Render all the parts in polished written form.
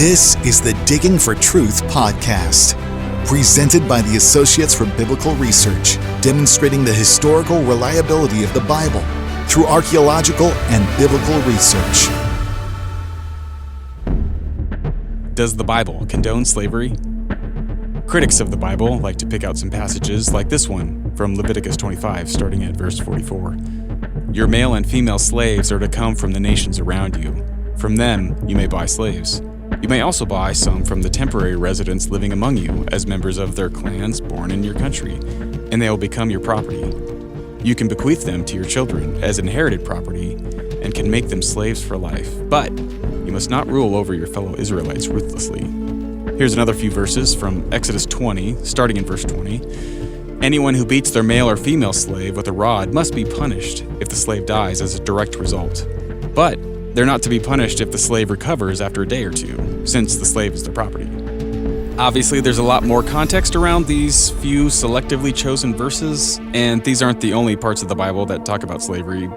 This is the Digging for Truth podcast, presented by the Associates for Biblical Research, demonstrating the historical reliability of the Bible through archaeological and biblical research. Does the Bible condone slavery? Critics of the Bible like to pick out some passages like this one from Leviticus 25, starting at verse 44. Your male and female slaves are to come from the nations around you. From them you may buy slaves. You may also buy some from the temporary residents living among you as members of their clans born in your country, and they will become your property. You can bequeath them to your children as inherited property and can make them slaves for life, but you must not rule over your fellow Israelites ruthlessly. Here's another few verses from Exodus 20, starting in verse 20. Anyone who beats their male or female slave with a rod must be punished if the slave dies as a direct result. But they're not to be punished if the slave recovers after a day or two, since the slave is their property. Obviously, there's a lot more context around these few selectively chosen verses, and these aren't the only parts of the Bible that talk about slavery.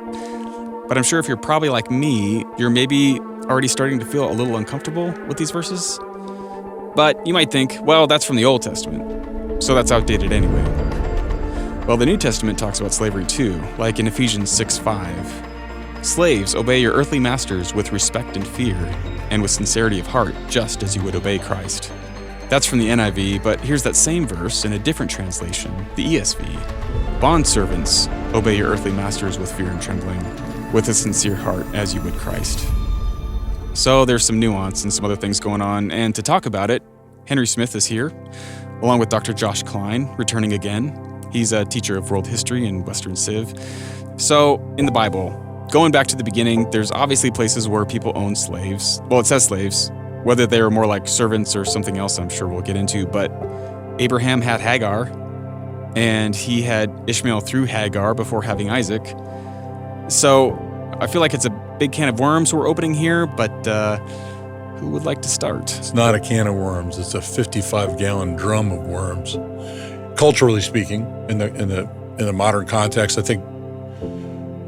But I'm sure if you're probably like me, you're maybe already starting to feel a little uncomfortable with these verses. But you might think, well, that's from the Old Testament, so that's outdated anyway. Well, the New Testament talks about slavery too, like in Ephesians 6:5. Slaves, obey your earthly masters with respect and fear, and with sincerity of heart, just as you would obey Christ. That's from the NIV, but here's that same verse in a different translation, the ESV. Bondservants, obey your earthly masters with fear and trembling, with a sincere heart, as you would Christ. So there's some nuance and some other things going on, and to talk about it, Henry Smith is here, along with Dr. Josh Kline, returning again. He's a teacher of world history in Western Civ. So, in the Bible, going back to the beginning, there's obviously places where people own slaves. Well, it says slaves. Whether they were more like servants or something else, I'm sure we'll get into. But Abraham had Hagar, and he had Ishmael through Hagar before having Isaac. So I feel like it's a big can of worms we're opening here, but who would like to start? It's not a can of worms. It's a 55-gallon drum of worms. Culturally speaking, in the modern context, I think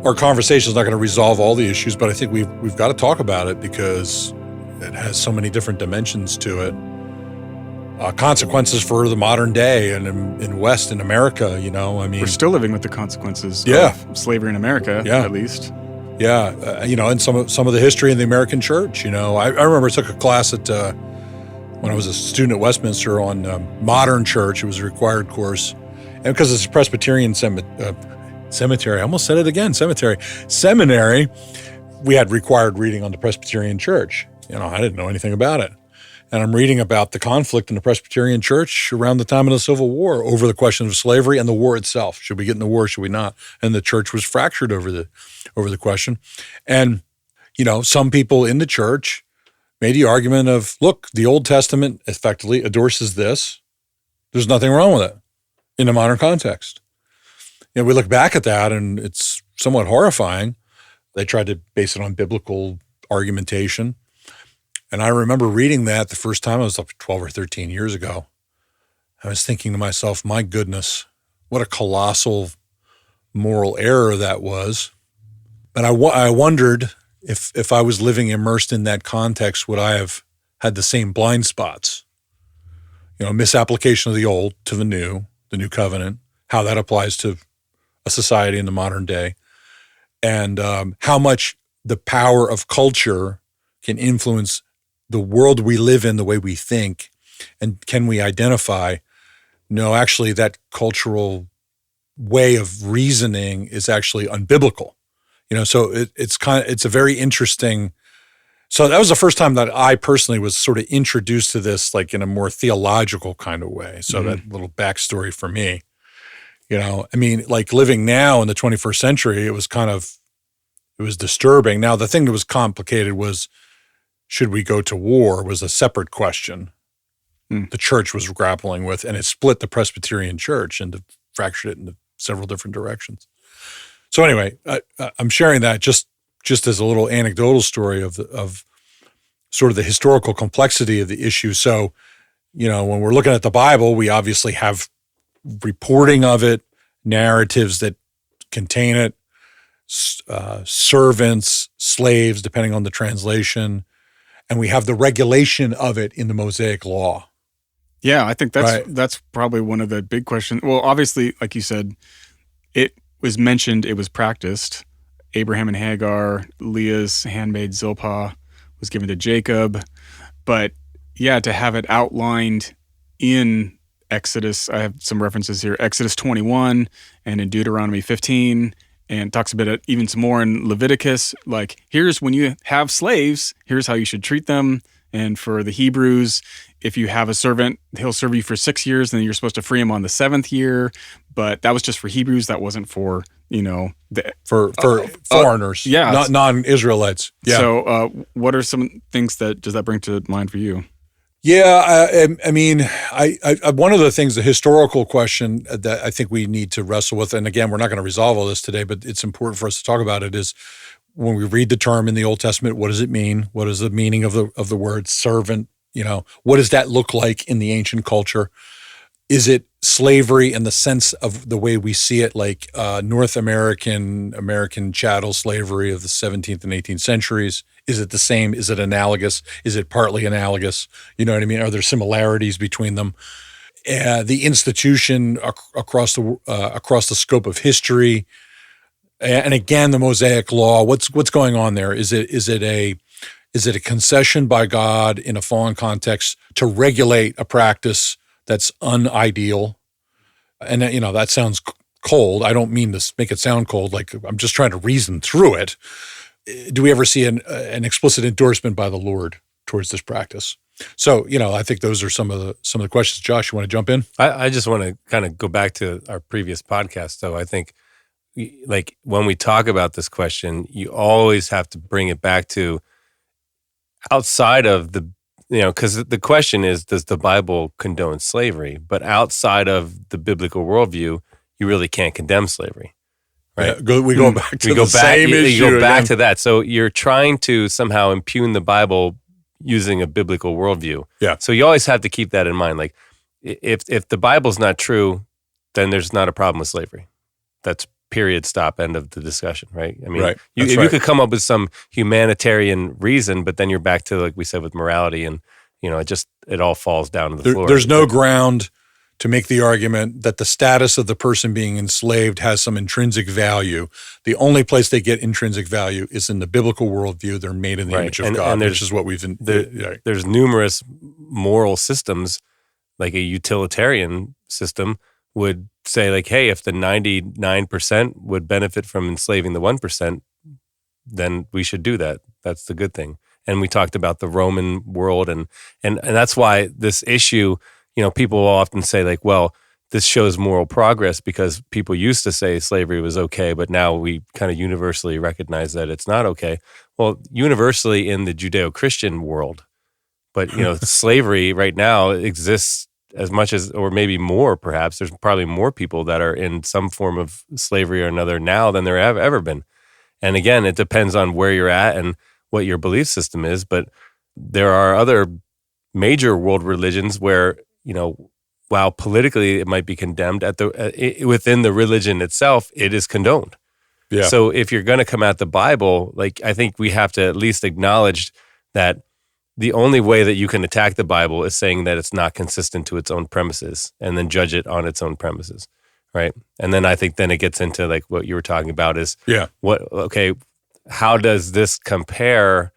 our conversation is not going to resolve all the issues, but I think we've got to talk about it because it has so many different dimensions to it. Consequences for the modern day and in West in America, we're still living with the consequences of slavery in America, at least. Yeah, and some of the history in the American church. I remember I took a class at when I was a student at Westminster on modern church. It was a required course, and because it's a Presbyterian seminary, I almost said it again, seminary, we had required reading on the Presbyterian church. I didn't know anything about it. And I'm reading about the conflict in the Presbyterian church around the time of the Civil War over the question of slavery and the war itself. Should we get in the war? Should we not? And the church was fractured over the question. And, some people in the church made the argument of, look, the Old Testament effectively endorses this. There's nothing wrong with it in the modern context. We look back at that and it's somewhat horrifying. They tried to base it on biblical argumentation. And I remember reading that the first time. I was like 12 or 13 years ago. I was thinking to myself, my goodness, what a colossal moral error that was. And I wondered if I was living immersed in that context, would I have had the same blind spots? Misapplication of the old to the new covenant, how that applies to a society in the modern day, and how much the power of culture can influence the world we live in, the way we think, and can we identify, no, actually that cultural way of reasoning is actually unbiblical. So it's a very interesting. So that was the first time that I personally was sort of introduced to this, like in a more theological kind of way. So that little backstory for me. Like living now in the 21st century, it was disturbing. Now, the thing that was complicated was, should we go to war was a separate question the church was grappling with, and it split the Presbyterian church and fractured it into several different directions. So anyway, I'm sharing that just as a little anecdotal story of sort of the historical complexity of the issue. So, when we're looking at the Bible, we obviously have reporting of it, narratives that contain it, servants, slaves, depending on the translation, and we have the regulation of it in the Mosaic Law. Yeah, I think that's probably one of the big questions. Well, obviously, like you said, it was mentioned, it was practiced. Abraham and Hagar, Leah's handmaid Zilpah was given to Jacob. But yeah, to have it outlined in Exodus, I have some references here, Exodus 21 and in Deuteronomy 15, and talks a bit even some more in Leviticus. Like, here's when you have slaves, here's how you should treat them. And for the Hebrews, if you have a servant, he'll serve you for 6 years, and then you're supposed to free him on the 7th year. But that was just for Hebrews. That wasn't for, for foreigners, not non-Israelites. Yeah. So what are some things does that bring to mind for you? Yeah, I mean, I one of the things, the historical question that I think we need to wrestle with, and again, we're not going to resolve all this today, but it's important for us to talk about it, is when we read the term in the Old Testament, what does it mean? What is the meaning of the word servant? What does that look like in the ancient culture? Is it slavery in the sense of the way we see it, like North American chattel slavery of the 17th and 18th centuries? Is it the same? Is it analogous? Is it partly analogous? You know what I mean? Are there similarities between them? The institution across the scope of history, and again, the Mosaic Law. What's going on there? Is it a concession by God in a fallen context to regulate a practice that's unideal? And that sounds cold. I don't mean to make it sound cold. Like, I'm just trying to reason through it. Do we ever see an explicit endorsement by the Lord towards this practice? So, I think those are some of the questions. Josh, you want to jump in? I just want to kind of go back to our previous podcast. So I think, like, when we talk about this question, you always have to bring it back to outside of the, because the question is, does the Bible condone slavery? But outside of the biblical worldview, you really can't condemn slavery. Right. Yeah, we go back to the same issue. You go back to that. So you're trying to somehow impugn the Bible using a biblical worldview. Yeah. So you always have to keep that in mind. Like, if the Bible's not true, then there's not a problem with slavery. That's period, stop, end of the discussion, right? I mean, right. You could come up with some humanitarian reason, but then you're back to, like we said, with morality, and it all falls down to the floor. There's no ground to make the argument that the status of the person being enslaved has some intrinsic value. The only place they get intrinsic value is in the biblical worldview. They're made in the image of God, which is what we've... There's numerous moral systems, like a utilitarian system would say, like, hey, if the 99% would benefit from enslaving the 1%, then we should do that. That's the good thing. And we talked about the Roman world, and that's why this issue... people will often say, like, well, this shows moral progress because people used to say slavery was okay, but now we kind of universally recognize that it's not okay. Well, universally in the Judeo-Christian world, but, slavery right now exists as much as, or maybe more perhaps. There's probably more people that are in some form of slavery or another now than there have ever been. And again, it depends on where you're at and what your belief system is, but there are other major world religions where, while politically it might be condemned, within the religion itself, it is condoned. Yeah. So if you're going to come at the Bible, like, I think we have to at least acknowledge that the only way that you can attack the Bible is saying that it's not consistent to its own premises, and then judge it on its own premises, right? And then I think then it gets into, like, what you were talking about is, how does this compare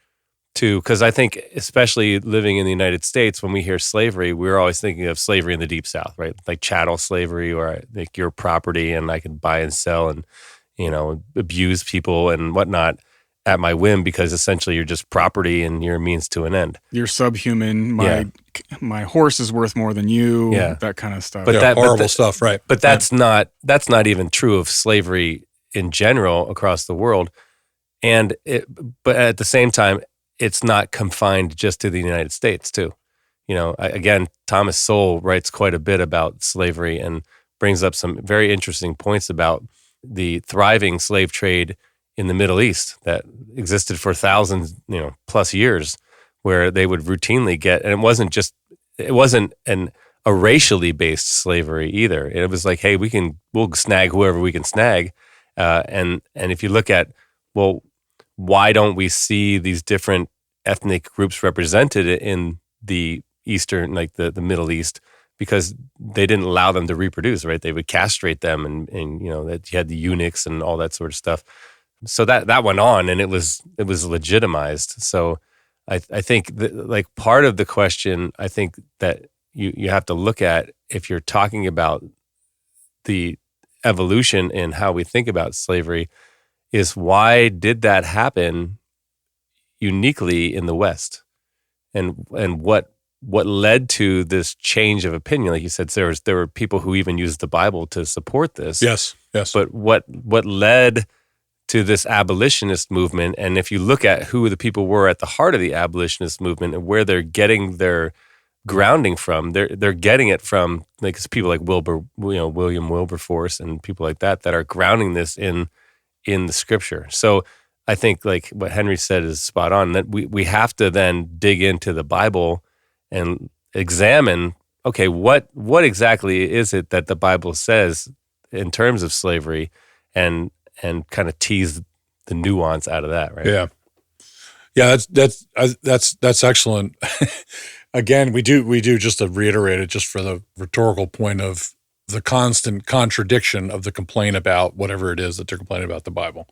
to, because I think especially living in the United States, when we hear slavery, we're always thinking of slavery in the Deep South, right? Like chattel slavery, or like your property and I can buy and sell and, abuse people and whatnot at my whim, because essentially you're just property and you're a means to an end. You're subhuman. My horse is worth more than you. Yeah. That kind of stuff. But horrible stuff, right? But that's not even true of slavery in general across the world. But at the same time, it's not confined just to the United States too. Again, Thomas Sowell writes quite a bit about slavery and brings up some very interesting points about the thriving slave trade in the Middle East that existed for thousands, plus years, where they would routinely get, and it wasn't a racially based slavery either. It was like, hey, we'll snag whoever we can snag. And if you look at, well, why don't we see these different ethnic groups represented in the Eastern, like the Middle East, because they didn't allow them to reproduce, right? They would castrate them, and that you had the eunuchs and all that sort of stuff. So that went on, and it was legitimized. So I think like part of the question, I think that you have to look at, if you're talking about the evolution in how we think about slavery, is why did that happen uniquely in the West, and what led to this change of opinion? Like you said, there were people who even used the Bible to support this. Yes. But what led to this abolitionist movement? And if you look at who the people were at the heart of the abolitionist movement and where they're getting their grounding from, they're getting it from like people like William Wilberforce and people like that are grounding this in the Scripture. So I think like what Henry said is spot on, that we have to then dig into the Bible and examine, okay, what exactly is it that the Bible says in terms of slavery, and kind of tease the nuance out of that, right? Yeah, that's excellent. Again, we do, just to reiterate it, just for the rhetorical point of the constant contradiction of the complaint about whatever it is that they're complaining about the Bible.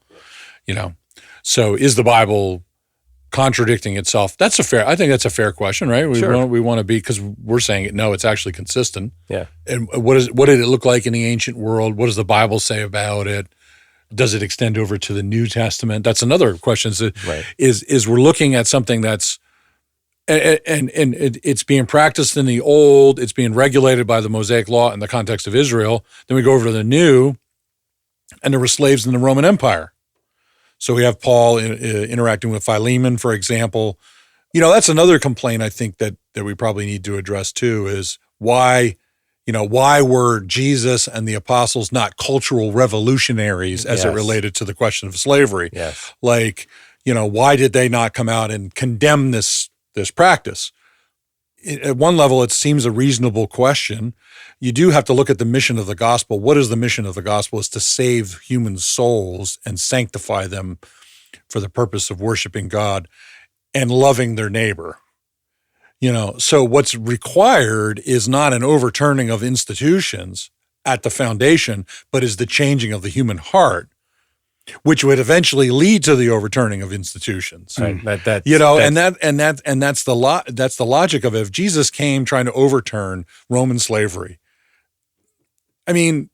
So is the Bible contradicting itself? I think that's a fair question, right? We want to be, because we're saying no, it's actually consistent. Yeah. And what did it look like in the ancient world? What does the Bible say about it? Does it extend over to the New Testament? That's another question. Is we're looking at something that's, and it's being practiced in the Old, it's being regulated by the Mosaic Law in the context of Israel. Then we go over to the New, and there were slaves in the Roman Empire. So we have Paul interacting with Philemon, for example. That's another complaint I think that we probably need to address too, is why were Jesus and the apostles not cultural revolutionaries as it related to the question of slavery? Yes. Like, why did they not come out and condemn this practice? At one level, it seems a reasonable question. You do have to look at the mission of the gospel. What is the mission of the gospel? Is to save human souls and sanctify them for the purpose of worshiping God and loving their neighbor. So what's required is not an overturning of institutions at the foundation, but is the changing of the human heart, which would eventually lead to the overturning of institutions. Right. That's the logic of it. If Jesus came trying to overturn Roman slavery, I mean,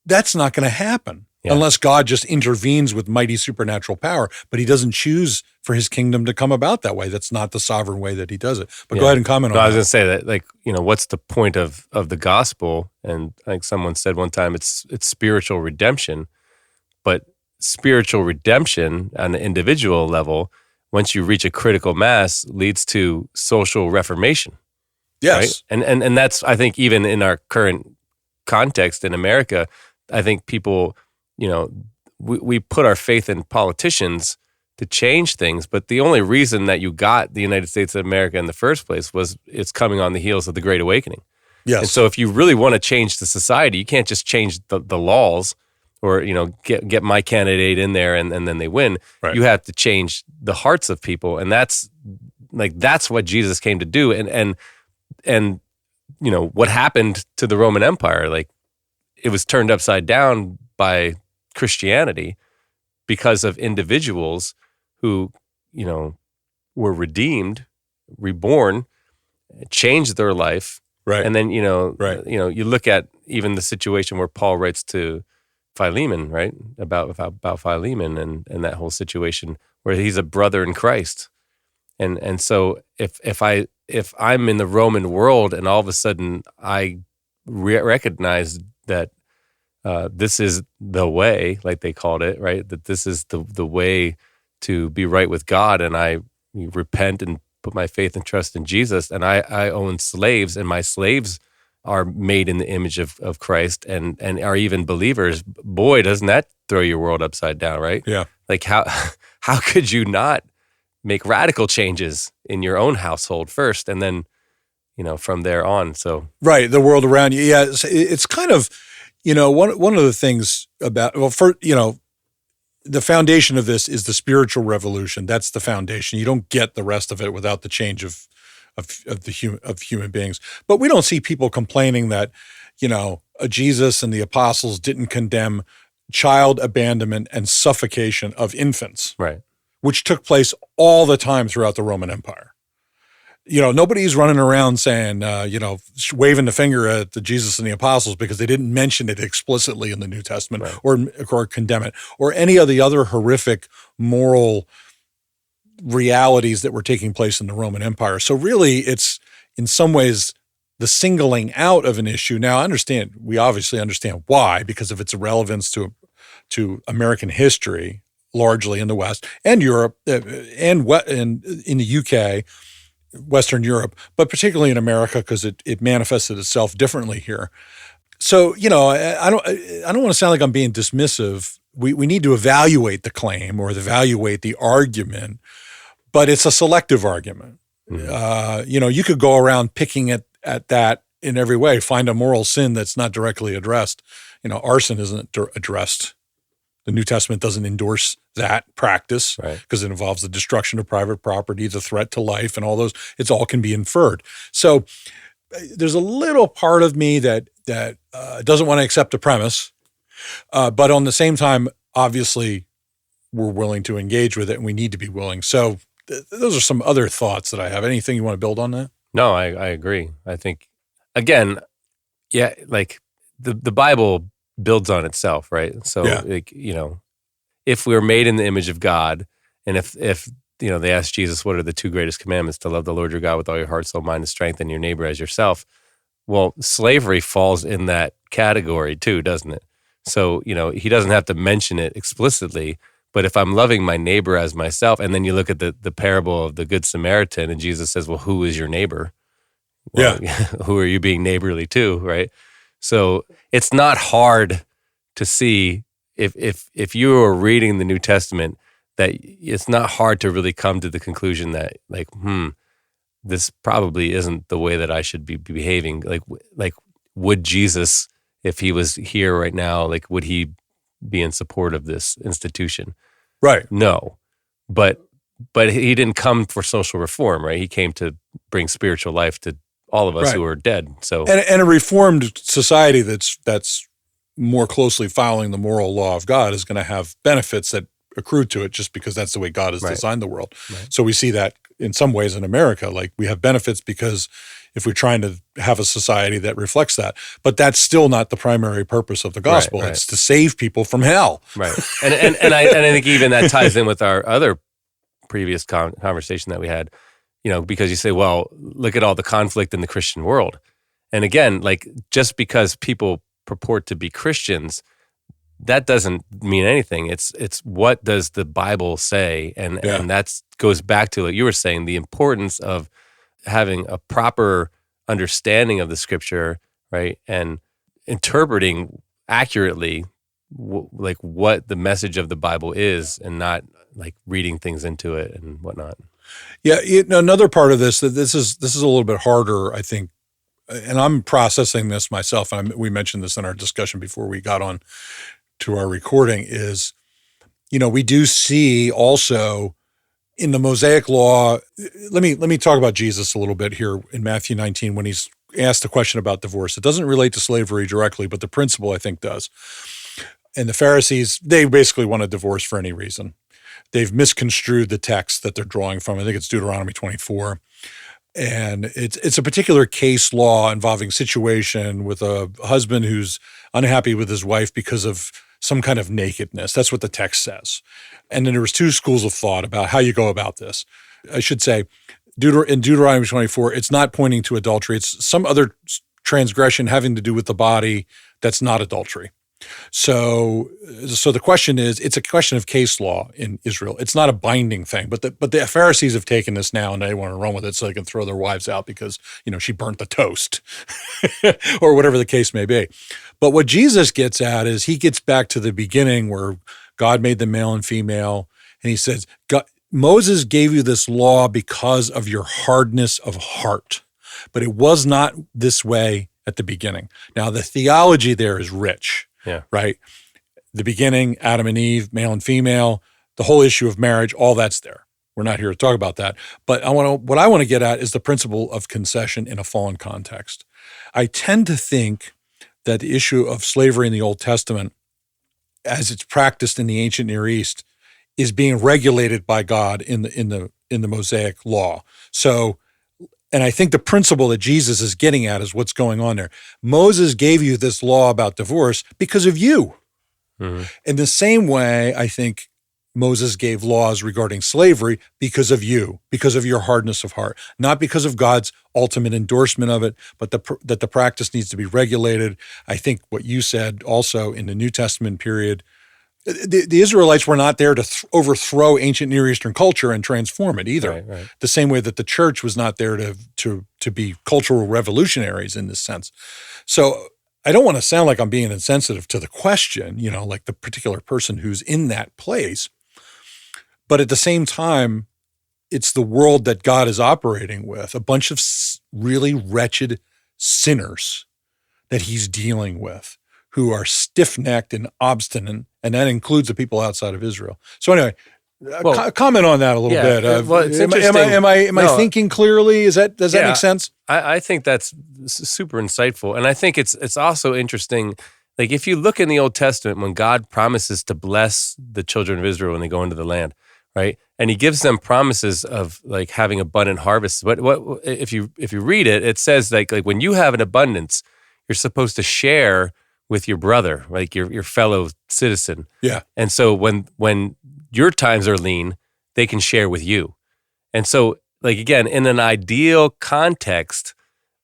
that's not going to happen unless God just intervenes with mighty supernatural power. But he doesn't choose for his kingdom to come about that way. That's not the sovereign way that he does it. But go ahead and comment on that. I was going to say that, like, what's the point of the gospel? And I think someone said one time, it's spiritual redemption. But spiritual redemption on an individual level, once you reach a critical mass, leads to social reformation. Yes. Right? And that's, I think, even in our current context in America, I think people, we put our faith in politicians to change things, but the only reason that you got the United States of America in the first place was it's coming on the heels of the Great Awakening. Yes. And so if you really want to change the society, you can't just change the laws or, get my candidate in there and then they win. Right. You have to change the hearts of people. And that's what Jesus came to do. And what happened to the Roman Empire, like it was turned upside down by Christianity because of individuals who, were redeemed, reborn, changed their life. Right. And then, Right. You look at even the situation where Paul writes to Philemon, right? About Philemon and that whole situation where he's a brother in Christ. And so if I'm in the Roman world and all of a sudden I recognize that this is the way, like they called it, right? That this is the way to be right with God, and I repent and put my faith and trust in Jesus, and I own slaves, and my slaves are made in the image of Christ and are even believers. Boy, doesn't that throw your world upside down, right? Yeah. Like how could you not make radical changes in your own household first, and then, from there on. So right, the world around you. Yeah, it's kind of, one of the things about, the foundation of this is the spiritual revolution. That's the foundation. You don't get the rest of it without the change of human beings. But we don't see people complaining that, Jesus and the apostles didn't condemn child abandonment and suffocation of infants, Right. which took place all the time throughout the Roman Empire. Nobody's running around saying, waving the finger at the Jesus and the apostles because they didn't mention it explicitly in the New Testament, Right. or condemn it, or any of the other horrific moral realities that were taking place in the Roman Empire. So really, it's in some ways the singling out of an issue. Now, we obviously understand why, because of its relevance to American history, largely in the West and Europe, and in the UK, Western Europe, but particularly in America because it manifested itself differently here. So, I don't want to sound like I'm being dismissive. We need to evaluate the claim or evaluate the argument, but it's a selective argument. Mm-hmm. You could go around picking at that in every way, find a moral sin that's not directly addressed. Arson isn't addressed. The New Testament doesn't endorse that practice because it involves the destruction of private property, the threat to life, and all those. It all can be inferred. So there's a little part of me that doesn't want to accept the premise, but on the same time, obviously, we're willing to engage with it, and we need to be willing. So those are some other thoughts that I have. Anything you want to build on that? No, I agree. I think, again, like the Bible builds on itself, right? So, if we're made in the image of God, and if they ask Jesus, what are the two greatest commandments? To love the Lord your God with all your heart, soul, mind, and strength, and your neighbor as yourself. Well, slavery falls in that category too, doesn't it? So, he doesn't have to mention it explicitly, but if I'm loving my neighbor as myself, and then you look at the parable of the Good Samaritan, and Jesus says, well, who is your neighbor? Well, who are you being neighborly to, right? So it's not hard to see if you are reading the New Testament that it's not hard to really come to the conclusion that this probably isn't the way that I should be behaving. Like would Jesus, if he was here right now, would he be in support of this institution? Right. No, but he didn't come for social reform, right? He came to bring spiritual life to all of us who are dead. So and a reformed society that's more closely following the moral law of God is going to have benefits that accrue to it just because that's the way God has designed the world. Right. So we see that in some ways in America, we have benefits because if we're trying to have a society that reflects that, but that's still not the primary purpose of the gospel. Right. It's to save people from hell. Right. And I think even that ties in with our other previous conversation that we had, because you say, well, look at all the conflict in the Christian world. And again, just because people purport to be Christians, that doesn't mean anything. It's what does the Bible say? And that goes back to, like you were saying, the importance of having a proper understanding of the scripture, right? And interpreting accurately what the message of the Bible is, and not reading things into it and whatnot. Yeah, another part of this is a little bit harder, I think, and I'm processing this myself. And we mentioned this in our discussion before we got on to our recording. Is we do see also in the Mosaic Law. Let me talk about Jesus a little bit here in Matthew 19 when he's asked the question about divorce. It doesn't relate to slavery directly, but the principle I think does. And the Pharisees, they basically want a divorce for any reason. They've misconstrued the text that they're drawing from. I think it's Deuteronomy 24. And it's a particular case law involving situation with a husband who's unhappy with his wife because of some kind of nakedness. That's what the text says. And then there was two schools of thought about how you go about this. I should say, in Deuteronomy 24, it's not pointing to adultery. It's some other transgression having to do with the body that's not adultery. So the question is, it's a question of case law in Israel. It's not a binding thing, but the Pharisees have taken this now and they want to run with it so they can throw their wives out because, she burnt the toast or whatever the case may be. But what Jesus gets at is he gets back to the beginning where God made them male and female. And he says, Moses gave you this law because of your hardness of heart, but it was not this way at the beginning. Now, the theology there is rich. Yeah. Right. the beginning, Adam and Eve, male and female, the whole issue of marriage, all that's there. We're not here to talk about that. But what I want to get at is the principle of concession in a fallen context. I tend to think that the issue of slavery in the Old Testament, as it's practiced in the ancient Near East, is being regulated by God in the Mosaic law. So, and I think the principle that Jesus is getting at is what's going on there. Moses gave you this law about divorce because of you. Mm-hmm. In the same way, I think Moses gave laws regarding slavery because of you, because of your hardness of heart, not because of God's ultimate endorsement of it, but that the practice needs to be regulated. I think what you said also in the New Testament period, the Israelites were not there to overthrow ancient Near Eastern culture and transform it either. Right. The same way that the church was not there to be cultural revolutionaries in this sense. So I don't want to sound like I'm being insensitive to the question, like the particular person who's in that place. But at the same time, it's the world that God is operating with, a bunch of really wretched sinners that he's dealing with, who are stiff-necked and obstinate, and that includes the people outside of Israel. So anyway, comment on that a little bit. It's interesting. Am I thinking clearly? Does that make sense? I think that's super insightful. And I think it's also interesting. Like if you look in the Old Testament, when God promises to bless the children of Israel when they go into the land, right? And he gives them promises of like having abundant harvests. But what if you read it, it says like when you have an abundance, you're supposed to share with your brother, like your fellow citizen. Yeah. And so when your times are lean, they can share with you. And so like again, in an ideal context,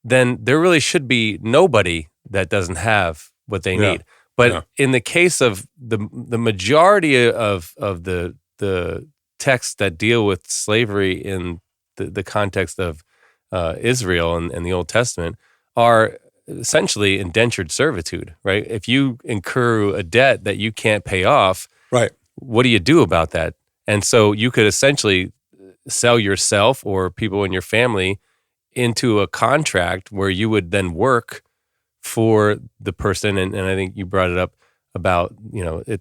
then there really should be nobody that doesn't have what they need. But in the case of the majority of the texts that deal with slavery in the context of Israel and the Old Testament are essentially indentured servitude, right? If you incur a debt that you can't pay off, right, what do you do about that? And so you could essentially sell yourself or people in your family into a contract where you would then work for the person. And I think you brought it up about, the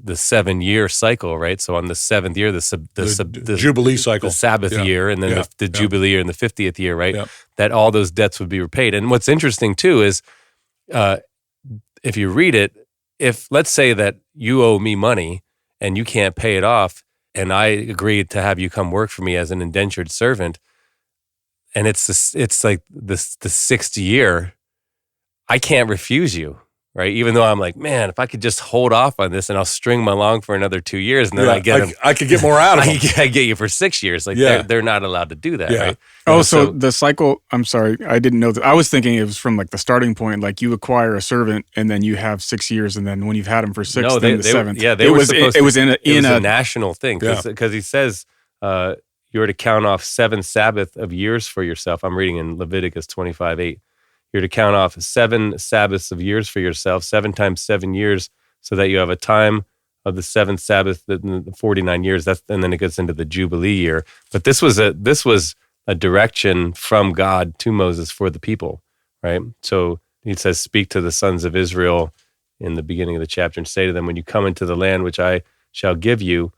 7-year cycle, right? So on the 7th year, the Jubilee cycle, the Sabbath year, and then the Jubilee year and the 50th year, right? That all those debts would be repaid. And what's interesting too is, if you read it, if let's say that you owe me money and you can't pay it off, and I agreed to have you come work for me as an indentured servant, and it's like the 6th year, I can't refuse you. Right, even though I'm like, man, if I could just hold off on this and I'll string them along for another 2 years, and then I could get more out of them. I get you for 6 years. Like they're not allowed to do that, right? Oh, so the cycle. I'm sorry, I didn't know that. I was thinking it was from like the starting point. Like you acquire a servant, and then you have 6 years, and then when you've had him for 6, then the 7th. Yeah, it was a national thing because he says you're to count off 7 Sabbath of years for yourself. I'm reading in Leviticus 25:8. You're to count off 7 Sabbaths of years for yourself, 7 times 7 years, so that you have a time of the 7th Sabbath, the 49 years. And then it gets into the Jubilee year. But this was a direction from God to Moses for the people, right? So he says, "Speak to the sons of Israel," in the beginning of the chapter, and say to them, "When you come into the land which I shall give you,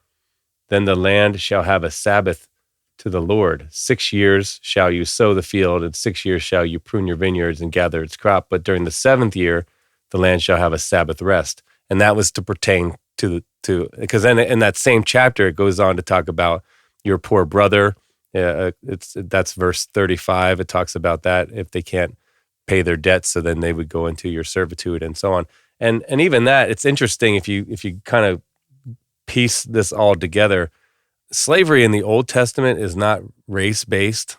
then the land shall have a Sabbath to the Lord. 6 years shall you sow the field, and 6 years shall you prune your vineyards and gather its crop. But during the 7th year, the land shall have a Sabbath rest." And that was to pertain to because then in that same chapter, it goes on to talk about your poor brother. That's verse 35. It talks about that if they can't pay their debts, so then they would go into your servitude and so on. And even that, it's interesting if you kind of piece this all together. Slavery in the Old Testament is not race-based,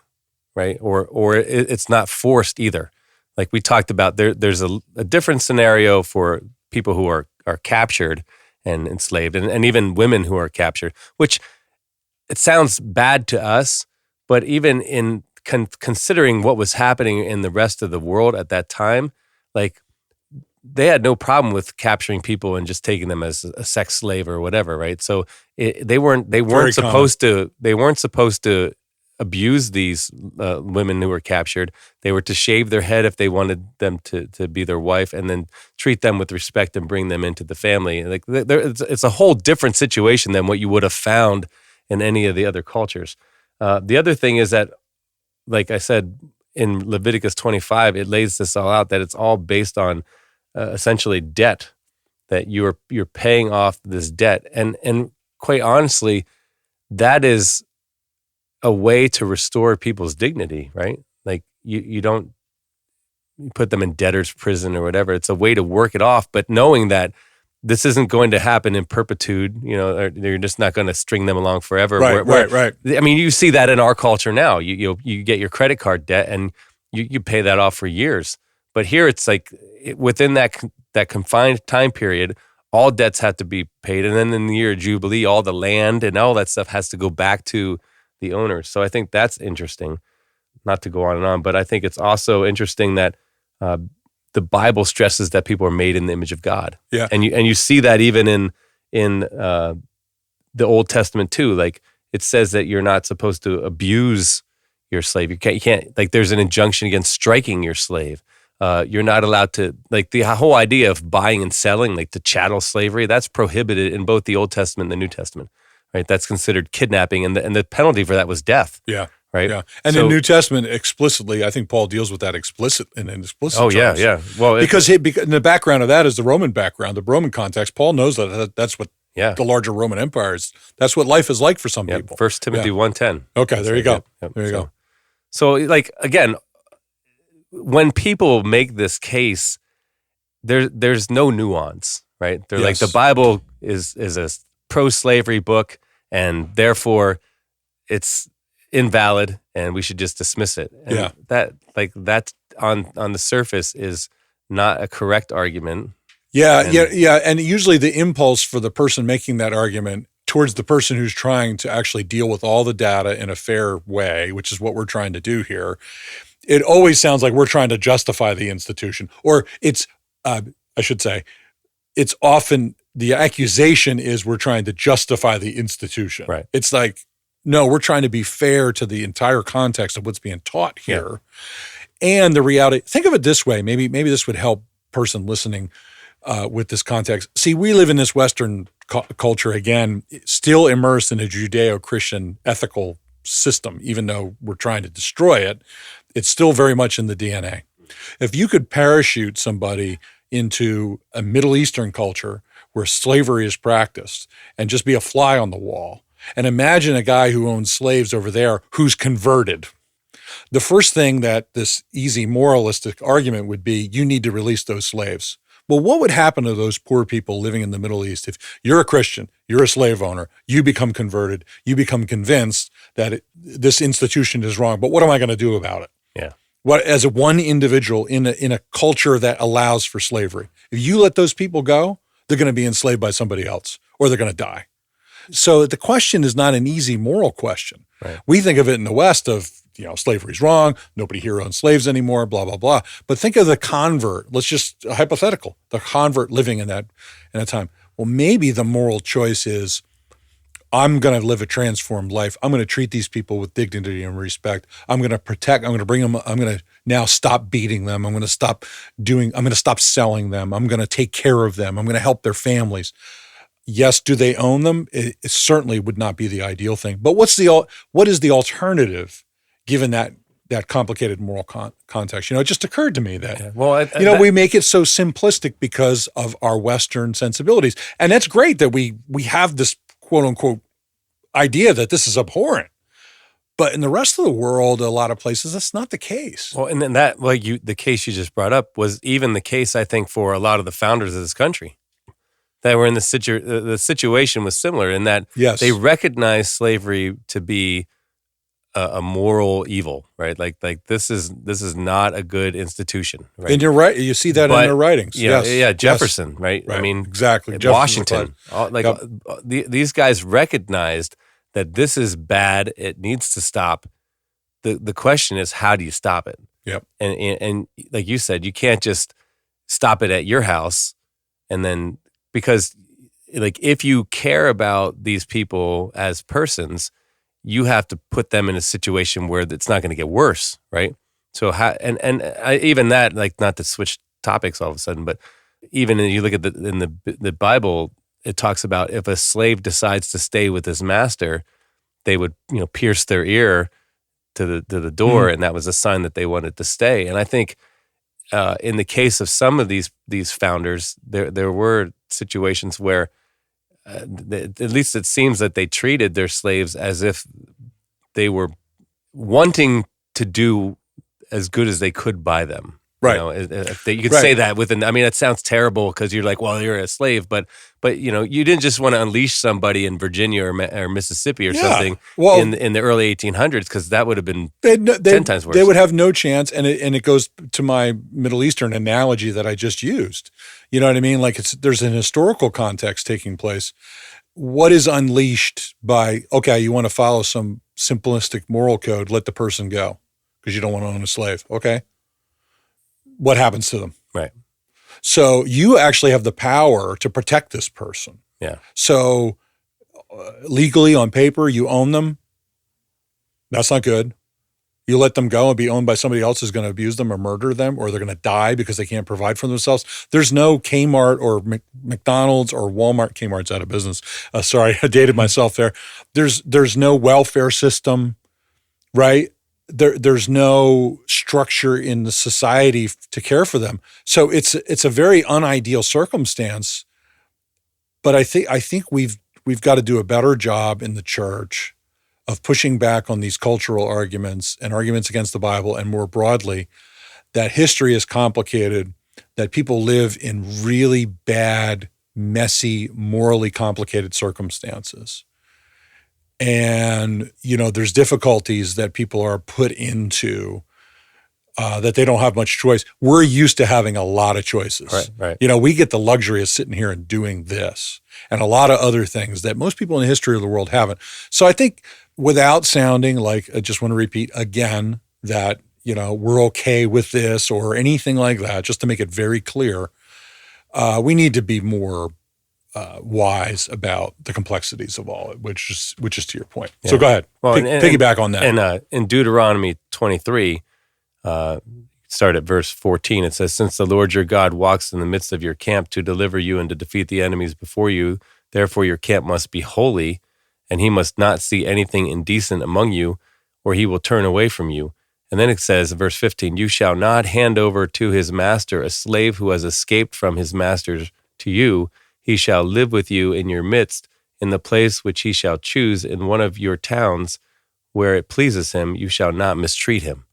right? Or it's not forced either. Like we talked about, there's a different scenario for people who are captured and enslaved, and even women who are captured, which it sounds bad to us, but even in considering what was happening in the rest of the world at that time, like they had no problem with capturing people and just taking them as a sex slave or whatever, right? So they weren't supposed to abuse these women who were captured. They were to shave their head if they wanted them to be their wife, and then treat them with respect and bring them into the family. Like it's a whole different situation than what you would have found in any of the other cultures. The other thing is that, like I said, in Leviticus 25, it lays this all out, that it's all based on essentially debt, that you're paying off this debt. And quite honestly, that is a way to restore people's dignity, right? Like you don't put them in debtor's prison or whatever. It's a way to work it off, but knowing that this isn't going to happen in perpetuity, or you're just not going to string them along forever. Right. I mean, you see that in our culture now. You get your credit card debt and you pay that off for years. But here it's like within that confined time period, all debts have to be paid. And then in the year of Jubilee, all the land and all that stuff has to go back to the owners. So I think that's interesting, not to go on and on, but I think it's also interesting that the Bible stresses that people are made in the image of God. Yeah. And you see that even in the Old Testament too. Like it says that you're not supposed to abuse your slave. You can't like there's an injunction against striking your slave. You're not allowed to, like the whole idea of buying and selling, like the chattel slavery, that's prohibited in both the Old Testament and the New Testament, right? That's considered kidnapping, and the penalty for that was death. Yeah. Right. Yeah. And the New Testament explicitly, I think Paul deals with that explicit terms. Yeah. Well, because in the background of that is the Roman background, the Roman context. Paul knows that's what the larger Roman Empire is. That's what life is like for some people. 1 Timothy 1:10. Okay, there you go. There you go. So like again, when people make this case, there's no nuance, right? They're like the Bible is a pro-slavery book, and therefore it's invalid, and we should just dismiss it. And that on the surface is not a correct argument. Yeah. And usually the impulse for the person making that argument towards the person who's trying to actually deal with all the data in a fair way, which is what we're trying to do here, it always sounds like we're trying to justify the institution. Or it's, I should say, it's often the accusation is we're trying to justify the institution. Right. It's like, no, we're trying to be fair to the entire context of what's being taught here. Yeah. And the reality, think of it this way, maybe this would help person listening with this context. See, we live in this Western culture, again, still immersed in a Judeo-Christian ethical system, even though we're trying to destroy it, it's still very much in the DNA. If you could parachute somebody into a Middle Eastern culture where slavery is practiced and just be a fly on the wall, and imagine a guy who owns slaves over there who's converted. The first thing that this easy moralistic argument would be, you need to release those slaves. Well, what would happen to those poor people living in the Middle East if you're a Christian, you're a slave owner, you become converted, you become convinced that this institution is wrong, but what am I going to do about it? Yeah. What, as one individual in a culture that allows for slavery, if you let those people go, they're going to be enslaved by somebody else, or they're going to die. So the question is not an easy moral question. Right. We think of it in the West of, slavery's wrong, nobody here owns slaves anymore, blah, blah, blah. But think of the convert, let's just, hypothetical, the convert living in that time. Well, maybe the moral choice is, I'm going to live a transformed life. I'm going to treat these people with dignity and respect. I'm going to protect, I'm going to bring them, I'm going to now stop beating them. I'm going to stop selling them. I'm going to take care of them. I'm going to help their families. Yes, do they own them? It certainly would not be the ideal thing. But what is the alternative, given that complicated moral context? It just occurred to me that we make it so simplistic because of our Western sensibilities, and that's great that we have this quote unquote idea that this is abhorrent. But in the rest of the world, a lot of places, that's not the case. Well, and then the case you just brought up was even the case, I think, for a lot of the founders of this country. That were in the situation was similar in that they recognized slavery to be a moral evil, right? Like this is not a good institution, right? And you're right. You see that in their writings. Yeah, Jefferson, right? I mean, exactly. Washington, these guys recognized that this is bad. It needs to stop. The question is, how do you stop it? Yep. And like you said, you can't just stop it at your house and then. Because, like, if you care about these people as persons, you have to put them in a situation where it's not going to get worse, right? So even that, like, not to switch topics all of a sudden, but even if you look at in the Bible, it talks about if a slave decides to stay with his master, they would pierce their ear to the door, and that was a sign that they wanted to stay. And I think in the case of some of these founders, there were situations where at least it seems that they treated their slaves as if they were wanting to do as good as they could by them. Right. You could say that it sounds terrible because you're like, well, you're a slave, but you didn't just want to unleash somebody in Virginia or Mississippi or something in the early 1800s, because that would have been 10 times worse. They would have no chance, and it goes to my Middle Eastern analogy that I just used. You know what I mean? Like there's an historical context taking place. What is unleashed by, okay, you want to follow some simplistic moral code, let the person go because you don't want to own a slave, okay? What happens to them? Right. So you actually have the power to protect this person. Yeah. So legally on paper, you own them. That's not good. You let them go and be owned by somebody else who's going to abuse them or murder them, or they're going to die because they can't provide for themselves. There's no Kmart or McDonald's or Walmart. Kmart's out of business. Sorry, I dated myself there. There's no welfare system, right? There's no structure in the society to care for them. So it's a very unideal circumstance. But I think we've got to do a better job in the church of pushing back on these cultural arguments and arguments against the Bible, and more broadly, that history is complicated, that people live in really bad, messy, morally complicated circumstances. And, there's difficulties that people are put into that they don't have much choice. We're used to having a lot of choices. Right. We get the luxury of sitting here and doing this and a lot of other things that most people in the history of the world haven't. So I think, without sounding like, I just want to repeat again that, we're okay with this or anything like that, just to make it very clear, we need to be more wise about the complexities of all it, which is to your point. Yeah. So go ahead. Well, piggyback on that. And in Deuteronomy 23, start at verse 14, it says, "Since the Lord your God walks in the midst of your camp to deliver you and to defeat the enemies before you, therefore your camp must be holy, and he must not see anything indecent among you, or he will turn away from you." And then it says, verse 15, "You shall not hand over to his master a slave who has escaped from his master to you. He shall live with you in your midst, in the place which he shall choose in one of your towns, where it pleases him. You shall not mistreat him."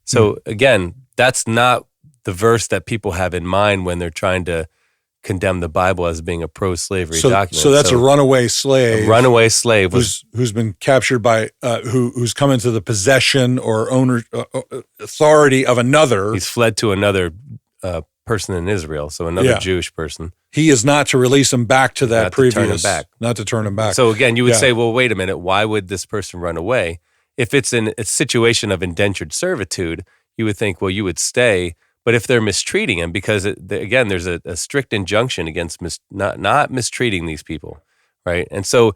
So again, that's not the verse that people have in mind when they're trying to condemn the Bible as being a pro-slavery document. So that's a runaway slave. A runaway slave who's been captured by who's come into the possession or owner authority of another. He's fled to another person in Israel, so another Jewish person. He is not to release him back to that previous. Not to turn him back. So again, you would say, well, wait a minute, why would this person run away? If it's in a situation of indentured servitude, you would think, well, you would stay. But if they're mistreating him, because again, there's a strict injunction against not mistreating these people, right? And so,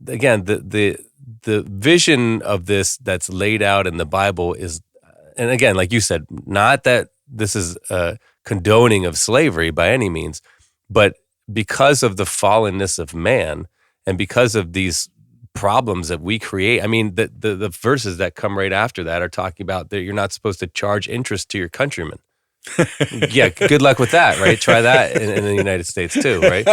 again, the vision of this that's laid out in the Bible is, and again, like you said, not that this is a condoning of slavery by any means, but because of the fallenness of man and because of these problems that we create. I mean, the verses that come right after that are talking about that you're not supposed to charge interest to your countrymen. Yeah, good luck with that, right? Try that in the United States too, right?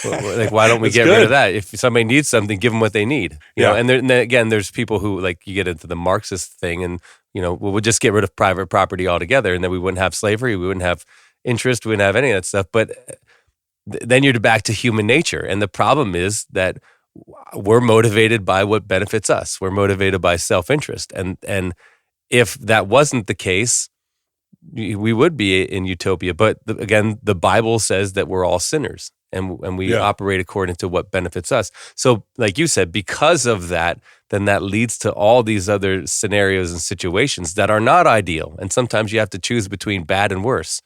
Like, why don't we get rid of that? If somebody needs something, give them what they need. You know, and then again, there's people who, like, you get into the Marxist thing, and we'll just get rid of private property altogether, and then we wouldn't have slavery, we wouldn't have interest, we wouldn't have any of that stuff. But then you're back to human nature, and the problem is that we're motivated by what benefits us. We're motivated by self-interest, and if that wasn't the case, we would be in utopia. But again, the Bible says that we're all sinners, and we operate according to what benefits us. So, like you said, because of that, then that leads to all these other scenarios and situations that are not ideal. And sometimes you have to choose between bad and worse.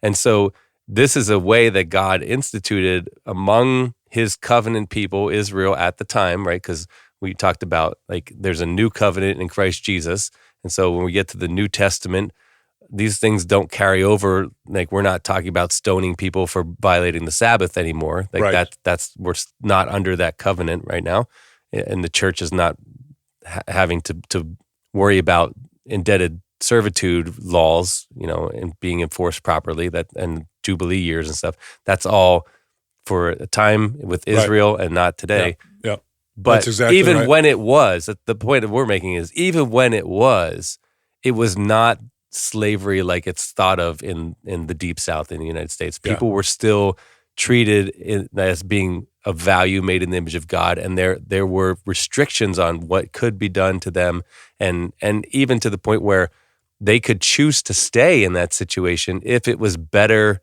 And so this is a way that God instituted among his covenant people, Israel, at the time, right? Because we talked about like there's a new covenant in Christ Jesus. And so when we get to the New Testament, these things don't carry over. Like we're not talking about stoning people for violating the Sabbath anymore. Like that's we're not under that covenant right now. And the church is not having to worry about indebted servitude laws, and being enforced properly, that and Jubilee years and stuff. That's all for a time with Israel and not today. Yeah. But that's exactly even right. when it was, the point that we're making is even when it was not slavery like it's thought of in the Deep South in the United States. People were still treated as being of value, made in the image of God, and there were restrictions on what could be done to them, and even to the point where they could choose to stay in that situation if it was better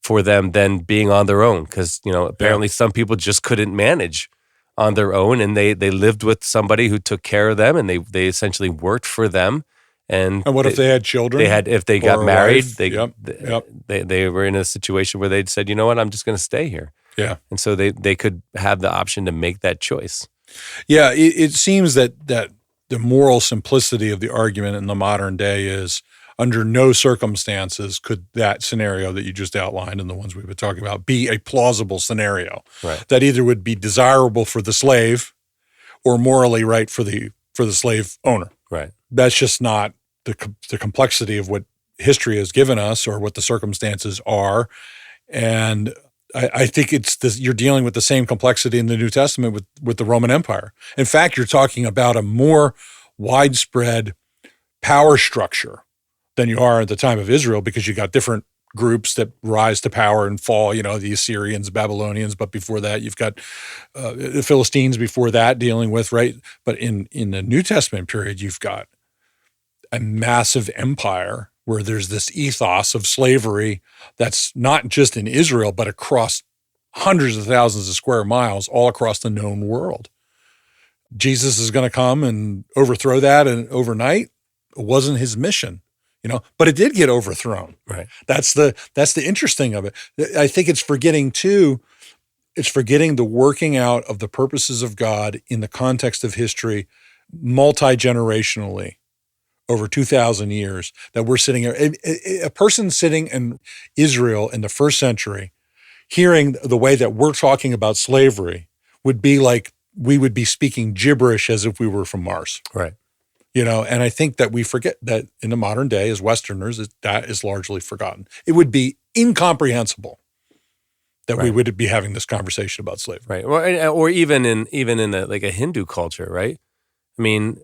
for them than being on their own. Because apparently some people just couldn't manage on their own, and they lived with somebody who took care of them, and they essentially worked for them. And what if they had children? If they got married, wife? they were in a situation where they'd said, you know what, I'm just going to stay here. Yeah. And so they could have the option to make that choice. Yeah, it seems that the moral simplicity of the argument in the modern day is under no circumstances could that scenario that you just outlined and the ones we've been talking about be a plausible scenario. Right. That either would be desirable for the slave or morally right for the slave owner. Right. That's just not the complexity of what history has given us or what the circumstances are. And I think you're dealing with the same complexity in the New Testament with the Roman Empire. In fact, you're talking about a more widespread power structure than you are at the time of Israel, because you got different groups that rise to power and fall, the Assyrians, Babylonians, but before that you've got the Philistines before that dealing with, right? But in the New Testament period, you've got a massive empire where there's this ethos of slavery that's not just in Israel, but across hundreds of thousands of square miles all across the known world. Jesus is going to come and overthrow that, and overnight, it wasn't his mission, but it did get overthrown. Right. That's the interesting of it. I think it's forgetting the working out of the purposes of God in the context of history, multi-generationally, over 2,000 years, that we're sitting here. A person sitting in Israel in the first century, hearing the way that we're talking about slavery, would be like we would be speaking gibberish as if we were from Mars. Right. And I think that we forget that in the modern day as Westerners, that is largely forgotten. It would be incomprehensible that we would be having this conversation about slavery. Right. Or even in a Hindu culture, right? I mean,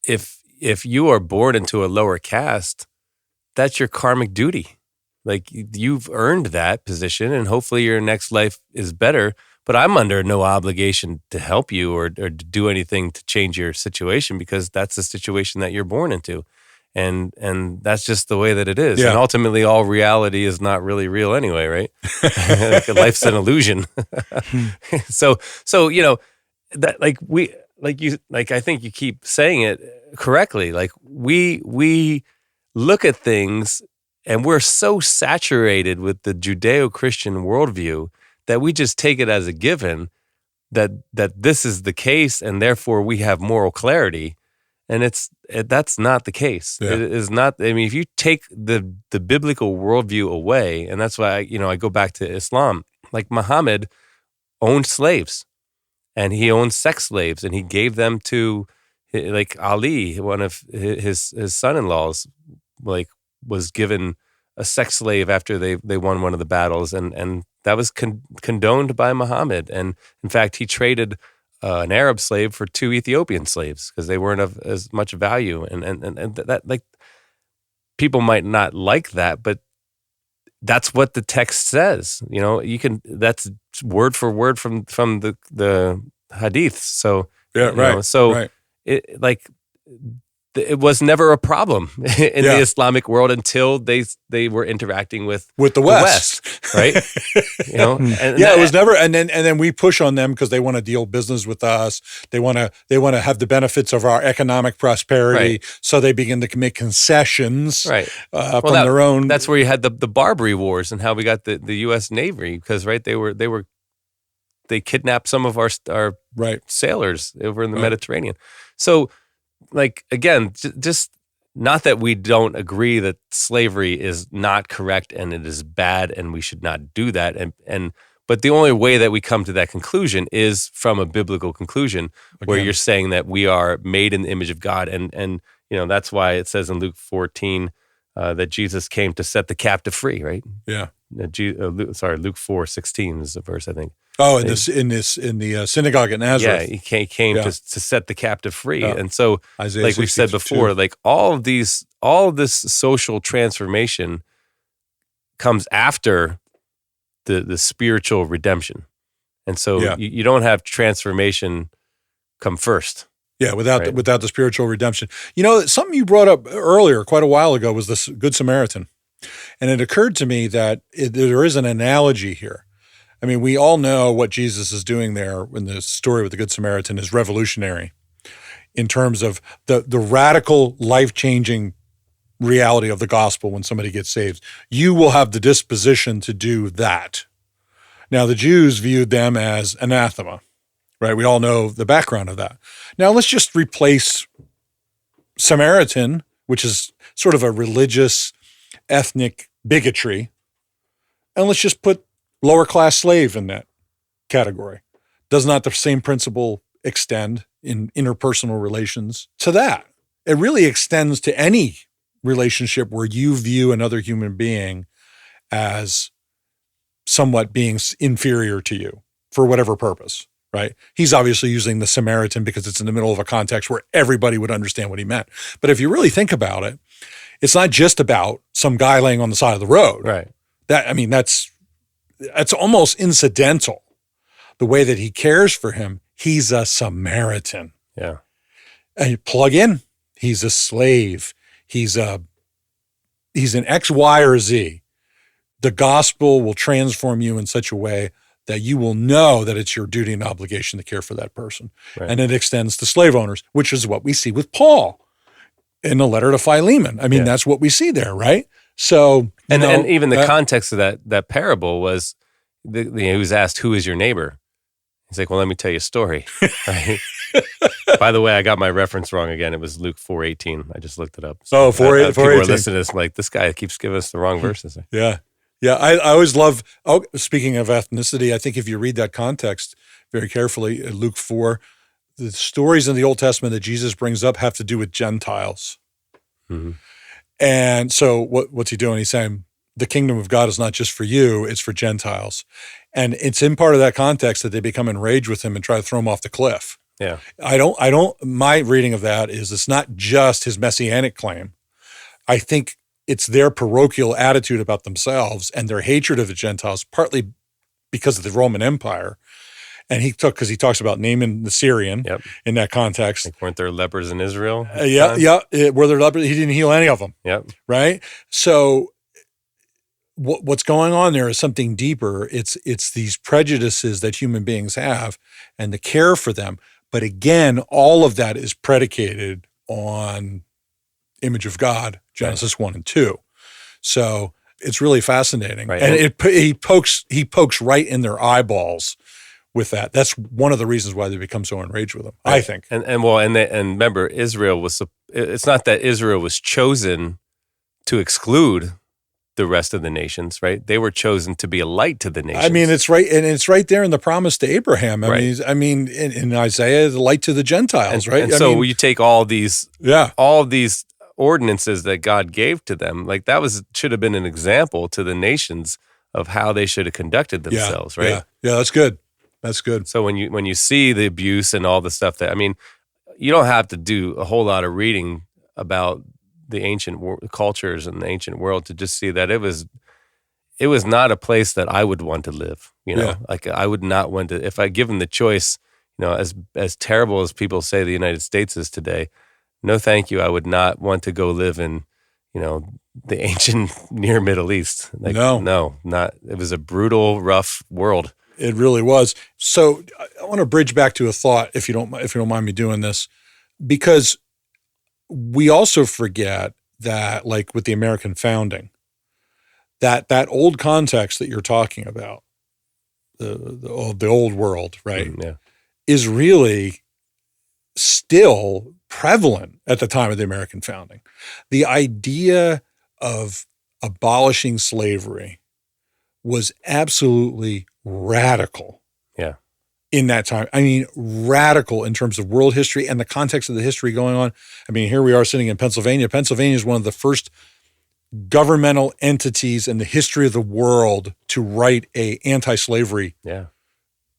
if you are born into a lower caste, that's your karmic duty. Like you've earned that position, and hopefully your next life is better. But I'm under no obligation to help you or to do anything to change your situation, because that's the situation that you're born into. And that's just the way that it is. Yeah. And ultimately all reality is not really real anyway, right? Life's an illusion. So that I think you keep saying it correctly. Like we look at things and we're so saturated with the Judeo-Christian worldview that we just take it as a given that this is the case, and therefore we have moral clarity. And that's not the case. Yeah. It is not. I mean, if you take the biblical worldview away, and that's why I go back to Islam. Like Muhammad owned slaves, and he owned sex slaves, and he gave them to like Ali, one of his son-in-laws, like was given a sex slave after they won one of the battles, and that was condoned by Muhammad. And in fact, he traded an Arab slave for 2 Ethiopian slaves because they weren't of as much value. And that, like, people might not like that, but that's what the text says. That's word for word from the hadith. So Right. It was never a problem in the Islamic world until they were interacting with the West, right? It was never. And then we push on them because they want to deal business with us. They want to have the benefits of our economic prosperity. Right. So they begin to make concessions, right? From their own. That's where you had the Barbary Wars and how we got the U.S. Navy, because they were they kidnapped some of our Right. sailors over in the Right. Mediterranean. So, like, again, just not that we don't agree that slavery is not correct and it is bad and we should not do that. But the only way that we come to that conclusion is from a biblical conclusion, where Again. you're saying that we are made in the image of God. And that's why it says in Luke 14 that Jesus came to set the captive free, right? Yeah. Luke 4:16 is the verse, I think. Oh, in the synagogue at Nazareth. Yeah, he came to set the captive free. Yeah. And so, Isaiah like we said 62. before, like all of this social transformation comes after the spiritual redemption. And so you don't have transformation come first. Yeah, without the spiritual redemption. Something you brought up earlier, quite a while ago, was this Good Samaritan. And it occurred to me that there is an analogy here. I mean, we all know what Jesus is doing there in the story with the Good Samaritan is revolutionary in terms of the radical, life-changing reality of the gospel when somebody gets saved. You will have the disposition to do that. Now, the Jews viewed them as anathema, right? We all know the background of that. Now, let's just replace Samaritan, which is sort of a religious, ethnic bigotry, and let's just put lower-class slave in that category. Does not the same principle extend in interpersonal relations to that? It really extends to any relationship where you view another human being as somewhat being inferior to you for whatever purpose, right? He's obviously using the Samaritan because it's in the middle of a context where everybody would understand what he meant. But if you really think about it, it's not just about some guy laying on the side of the road. Right. That's almost incidental. The way that he cares for him, he's a Samaritan. Yeah. And you plug in, he's a slave. He's an X, Y, or Z. The gospel will transform you in such a way that you will know that it's your duty and obligation to care for that person. Right. And it extends to slave owners, which is what we see with Paul in the letter to Philemon. I mean, that's what we see there, right? So, and even the context of that parable was, he was asked, "Who is your neighbor?" He's like, "Well, let me tell you a story." Right? By the way, I got my reference wrong again. It was Luke 4:18. I just looked it up. So 4:18. People are listening to this, like, this guy keeps giving us the wrong verses. Yeah. Yeah. I always love, speaking of ethnicity, I think if you read that context very carefully, Luke 4, the stories in the Old Testament that Jesus brings up have to do with Gentiles. Mm-hmm. And so what's he doing? He's saying the kingdom of God is not just for you, it's for Gentiles. And it's in part of that context that they become enraged with him and try to throw him off the cliff. Yeah. My reading of that is it's not just his messianic claim. I think it's their parochial attitude about themselves and their hatred of the Gentiles, partly because of the Roman Empire. And because he talks about Naaman the Syrian in that context. Like, weren't there lepers in Israel? Were there lepers? He didn't heal any of them. Yep. Right? So what's going on there is something deeper. It's these prejudices that human beings have and the care for them. But again, all of that is predicated on image of God, Genesis 1 and 2. So it's really fascinating. Right. And he pokes right in their eyeballs with that. That's one of the reasons why they become so enraged with him, I think. And remember, Israel it's not that Israel was chosen to exclude the rest of the nations, right? They were chosen to be a light to the nations. I mean, it's right, and it's right there in the promise to Abraham. I mean, in Isaiah, the light to the Gentiles, right? And so you take all these ordinances that God gave to them, like that should have been an example to the nations of how they should have conducted themselves, right? Yeah, that's good. That's good. So when you see the abuse and all the stuff you don't have to do a whole lot of reading about the ancient cultures and the ancient world to just see that it was not a place that I would want to live. Like I would not want to, if I given the choice, as terrible as people say the United States is today, no, thank you. I would not want to go live in, the ancient near Middle East. Like, no, not. It was a brutal, rough world. It really was. So I want to bridge back to a thought, if you don't mind me doing this, because we also forget that, like with the American founding, that old context that you're talking about, the old world, right, Yeah. is really still prevalent at the time of the American founding. The idea of abolishing slavery was absolutely radical. Yeah. In that time. I mean, radical in terms of world history and the context of the history going on. I mean, here we are sitting in Pennsylvania. Pennsylvania is one of the first governmental entities in the history of the world to write a anti-slavery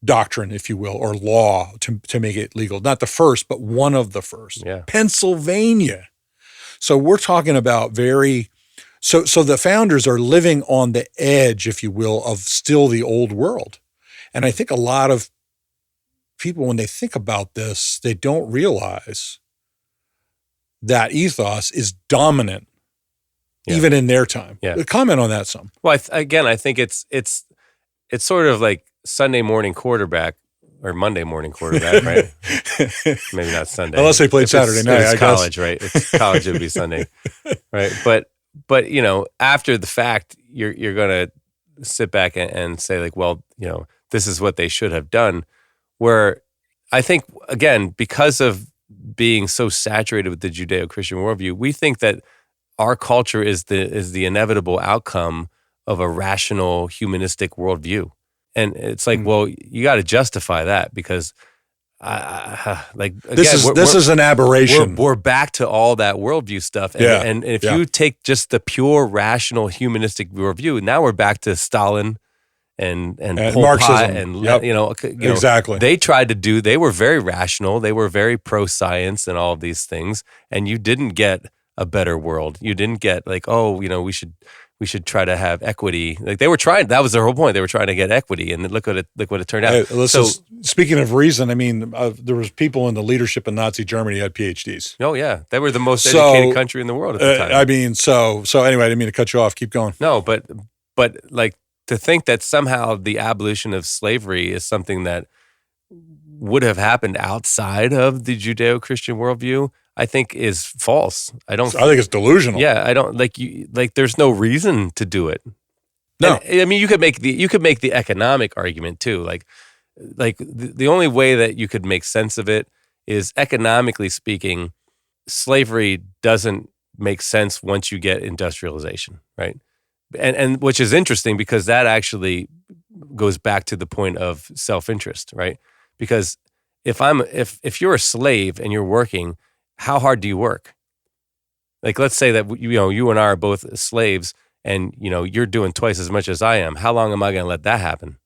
doctrine, if you will, or law to make it legal. Not the first, but one of the first. Yeah. Pennsylvania. So we're talking about so the founders are living on the edge, if you will, of still the old world. And I think a lot of people, when they think about this, they don't realize that ethos is dominant even in their time. Yeah. Comment on that some. Well, I think it's sort of like Sunday morning quarterback or Monday morning quarterback, right? Maybe not Sunday. Unless they played Saturday night, it's I college, guess. right? It's college, it would be Sunday, right? But after the fact, you're going to sit back and say like, well, this is what they should have done. Where I think, again, because of being so saturated with the Judeo-Christian worldview, we think that our culture is the inevitable outcome of a rational, humanistic worldview. And it's like, well, you got to justify that because, this is an aberration. We're back to all that worldview stuff. And if you take just the pure, rational, humanistic worldview, now we're back to Stalin and Pol Marxism. Pot and exactly. They were very rational. They were very pro-science and all of these things. And you didn't get a better world. You didn't get like, we should try to have equity. Like they were trying. That was their whole point. They were trying to get equity, and look what it turned out. Hey, speaking of reason, I mean, there was people in the leadership in Nazi Germany who had PhDs. Oh yeah, they were the most educated country in the world at the time. I mean, so anyway, I didn't mean to cut you off. Keep going. No, but like to think that somehow the abolition of slavery is something that would have happened outside of the Judeo-Christian worldview, I think is false. I think it's delusional. Yeah, I don't there's no reason to do it. No. And, I mean, you could make the economic argument too. Like the only way that you could make sense of it is economically speaking, slavery doesn't make sense once you get industrialization, right? And which is interesting because that actually goes back to the point of self-interest, right? Because if you're a slave and you're working, how hard do you work? Like, let's say that you and I are both slaves, and you're doing twice as much as I am. How long am I going to let that happen?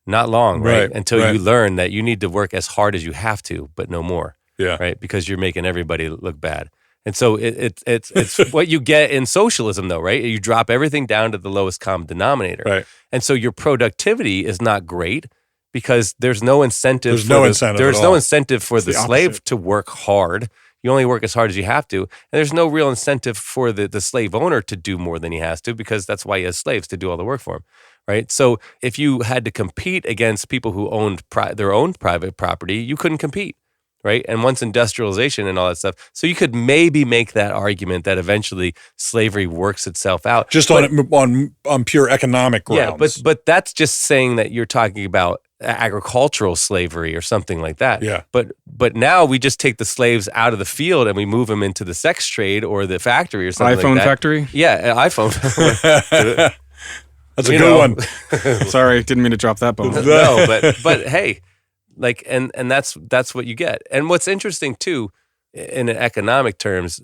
Not long, right? Until you learn that you need to work as hard as you have to, but no more. Yeah. Right? Because you're making everybody look bad. And so it's what you get in socialism, though, right? You drop everything down to the lowest common denominator. Right. And so your productivity is not great because there's no incentive. There's no incentive for the slave to work hard. You only work as hard as you have to. And there's no real incentive for the slave owner to do more than he has to because that's why he has slaves to do all the work for him, right? So if you had to compete against people who owned their own private property, you couldn't compete, right? And once industrialization and all that stuff, so you could maybe make that argument that eventually slavery works itself out. Just on pure economic grounds. Yeah, but that's just saying that you're talking about agricultural slavery or something like that. Yeah. But now we just take the slaves out of the field and we move them into the sex trade or the factory or something iPhone like that. factory? Yeah, iPhone. That's a good one. Sorry, didn't mean to drop that bomb. No, but hey, like and that's what you get. And what's interesting too, in economic terms,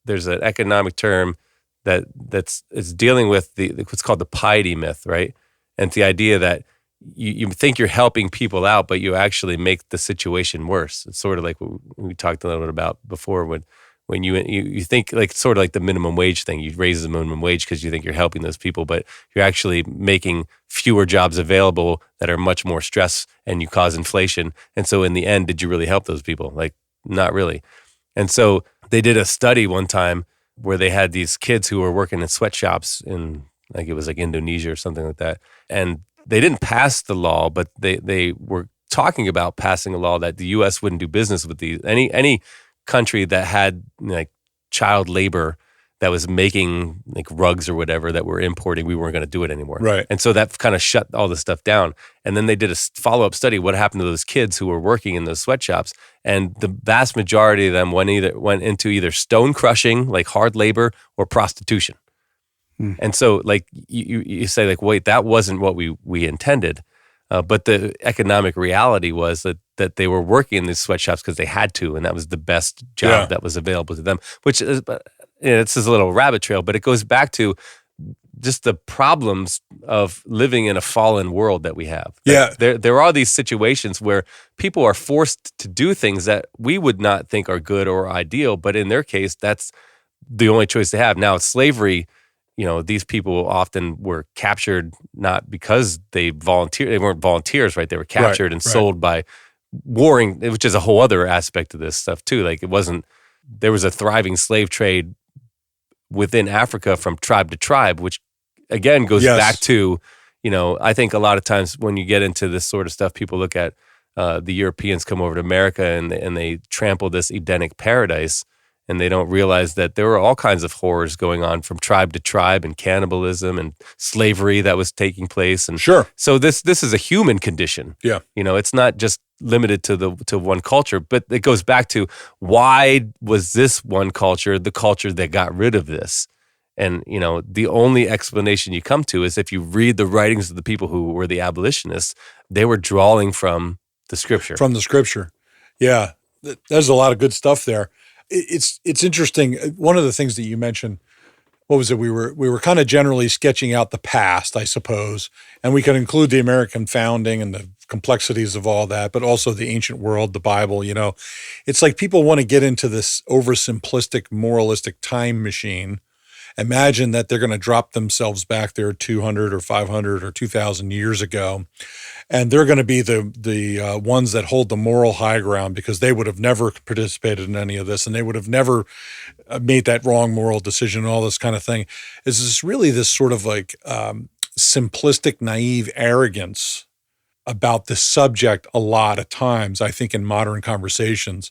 there's an economic term that's dealing with what's called the piety myth, right? And it's the idea that you think you're helping people out, but you actually make the situation worse. It's sort of like what we talked a little bit about before when you think like sort of like the minimum wage thing. You raise the minimum wage because you think you're helping those people, but you're actually making fewer jobs available that are much more stress and you cause inflation. And so in the end, did you really help those people? Like, not really. And so they did a study one time where they had these kids who were working in sweatshops in, like it was like Indonesia or something like that. And they didn't pass the law, but they were talking about passing a law that the U.S. wouldn't do business with any country that had like child labor that was making like rugs or whatever that we're importing, we weren't going to do it anymore. Right. And so that kind of shut all this stuff down. And then they did a follow-up study, what happened to those kids who were working in those sweatshops. And the vast majority of them went into either stone crushing, like hard labor, or prostitution. And so like you say like, wait, that wasn't what we intended. But the economic reality was that they were working in these sweatshops because they had to, and that was the best job that was available to them, which is, this is a little rabbit trail, but it goes back to just the problems of living in a fallen world that we have. There are these situations where people are forced to do things that we would not think are good or ideal, but in their case, that's the only choice they have. Now, slavery, these people often were captured not because they weren't volunteers, right? They were captured and sold by warring, which is a whole other aspect of this stuff too. Like there was a thriving slave trade within Africa from tribe to tribe, which again goes back to, I think a lot of times when you get into this sort of stuff, people look at the Europeans come over to America and they trample this Edenic paradise, and they don't realize that there were all kinds of horrors going on from tribe to tribe, and cannibalism and slavery that was taking place. And so this is a human condition. Yeah. It's not just limited to one culture, but it goes back to, why was this one culture the culture that got rid of this? And, the only explanation you come to is if you read the writings of the people who were the abolitionists, they were drawing from the scripture. From the scripture. Yeah. There's a lot of good stuff there. It's interesting. One of the things that you mentioned, what was it? We were kind of generally sketching out the past, I suppose, and we could include the American founding and the complexities of all that, but also the ancient world, the Bible. It's like people want to get into this oversimplistic, moralistic time machine. Imagine that they're going to drop themselves back there 200 or 500 or 2,000 years ago, and they're going to be the ones that hold the moral high ground because they would have never participated in any of this, and they would have never made that wrong moral decision and all this kind of thing. Is this really this sort of like simplistic, naive arrogance about this subject a lot of times, I think, in modern conversations?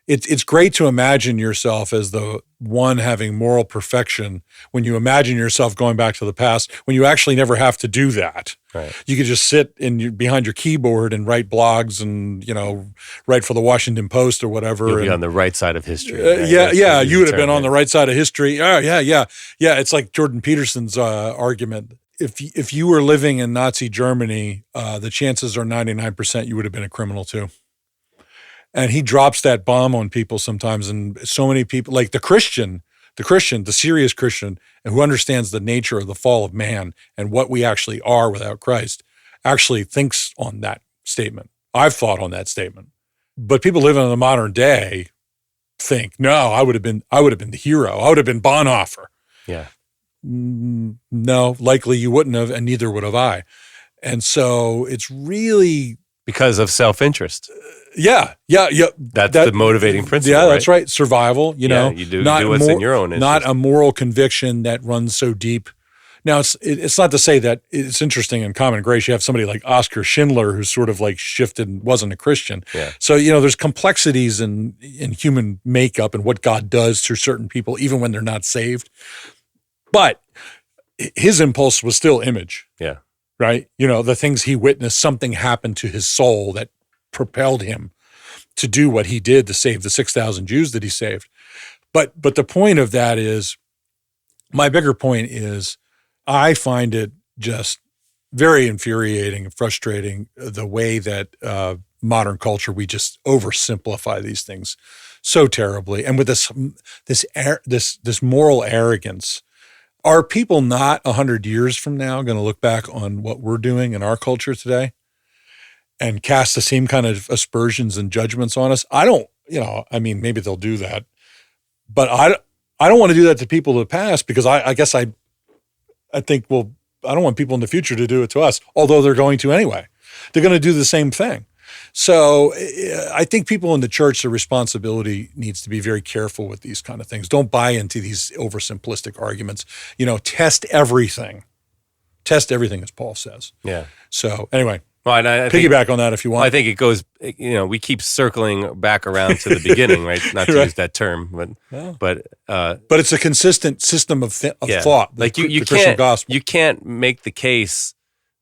It's great to imagine yourself as the one having moral perfection when you imagine yourself going back to the past, when you actually never have to do that. Right. You could just sit behind your keyboard and write blogs and, write for the Washington Post or whatever. You'll be on the right side of history. Right? You would have been on the right side of history. Yeah. It's like Jordan Peterson's argument. If you were living in Nazi Germany, the chances are 99% you would have been a criminal too. And he drops that bomb on people sometimes, and so many people, like the serious Christian, who understands the nature of the fall of man and what we actually are without Christ, actually thinks on that statement. I've thought on that statement. But people living in the modern day think, no, I would have been the hero. I would have been Bonhoeffer. Yeah. No, likely you wouldn't have, and neither would have I. And so it's really because of self-interest. Yeah. That's the motivating principle. Yeah, that's right. Survival, you do what's in your own interest. Not a moral conviction that runs so deep. Now, it's not to say that it's interesting in Common Grace. You have somebody like Oscar Schindler who's sort of like shifted and wasn't a Christian. Yeah. So, there's complexities in human makeup and what God does to certain people, even when they're not saved. But his impulse was still image. Yeah. Right? The things he witnessed, something happened to his soul that propelled him to do what he did to save the 6,000 Jews that he saved. But the point of that is, my bigger point is, I find it just very infuriating and frustrating the way that modern culture, we just oversimplify these things so terribly. And with this moral arrogance, are people not 100 years from now going to look back on what we're doing in our culture today and cast the same kind of aspersions and judgments on us? I don't, maybe they'll do that, but I don't want to do that to people of the past, because I guess I think, well, I don't want people in the future to do it to us, although they're going to anyway. They're going to do the same thing. So I think people in the church, their responsibility needs to be very careful with these kind of things. Don't buy into these oversimplistic arguments. Test everything. Test everything, as Paul says. Yeah. So anyway, Well, and I Piggyback on that if you want. I think it goes, we keep circling back around to the beginning, right? Not to use that term, but it's a consistent system of thought. Like you the Christian gospel. You can't make the case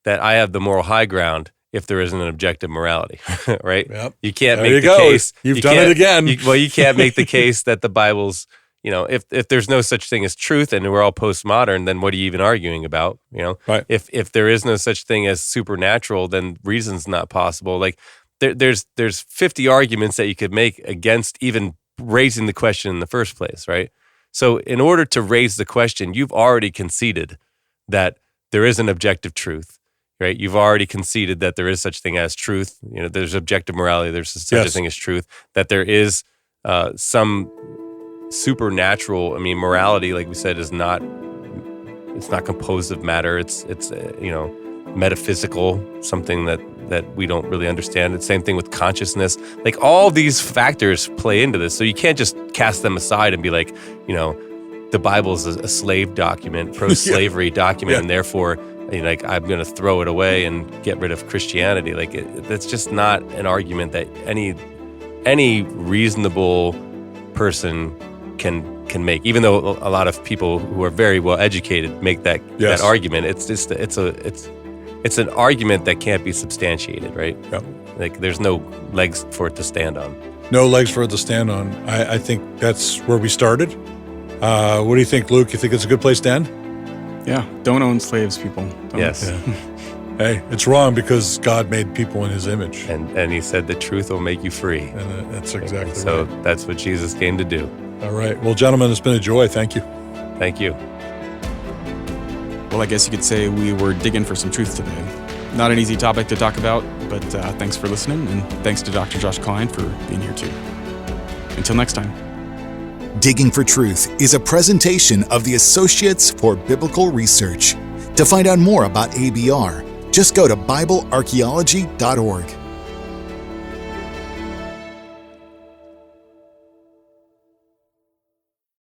that I have the moral high ground if there isn't an objective morality, right? Yep. You can't there make you the go. case. You've done it again. You can't make the case that the Bible's, if there's no such thing as truth and we're all postmodern, then what are you even arguing about? Right. If there is no such thing as supernatural, then reason's not possible. Like there's 50 arguments that you could make against even raising the question in the first place, right? So in order to raise the question, you've already conceded that there is an objective truth, right? You've already conceded that there is such thing as truth. There's objective morality. There's such a thing as truth. That there is some supernatural. Morality, like we said, is not. It's not composed of matter. It's metaphysical, something that we don't really understand. It's the same thing with consciousness. Like all these factors play into this. So you can't just cast them aside and be like, the Bible is a slave document, pro-slavery document, and therefore, I'm going to throw it away and get rid of Christianity. Like that's just not an argument that any reasonable person can make. Even though a lot of people who are very well educated make that argument, it's an argument that can't be substantiated, right? Yep. Like there's no legs for it to stand on. No legs for it to stand on. I think that's where we started. What do you think, Luke? You think it's a good place to end? Yeah, don't own slaves, people. Don't. Yes. Yeah. Hey, it's wrong because God made people in his image. And he said the truth will make you free. And that's exactly so right. That's what Jesus came to do. All right. Well, gentlemen, it's been a joy. Thank you. Thank you. Well, I guess you could say we were digging for some truth today. Not an easy topic to talk about, but thanks for listening, and thanks to Dr. Josh Kline for being here too. Until next time. Digging for Truth is a presentation of the Associates for Biblical Research. To find out more about ABR, just go to BibleArchaeology.org.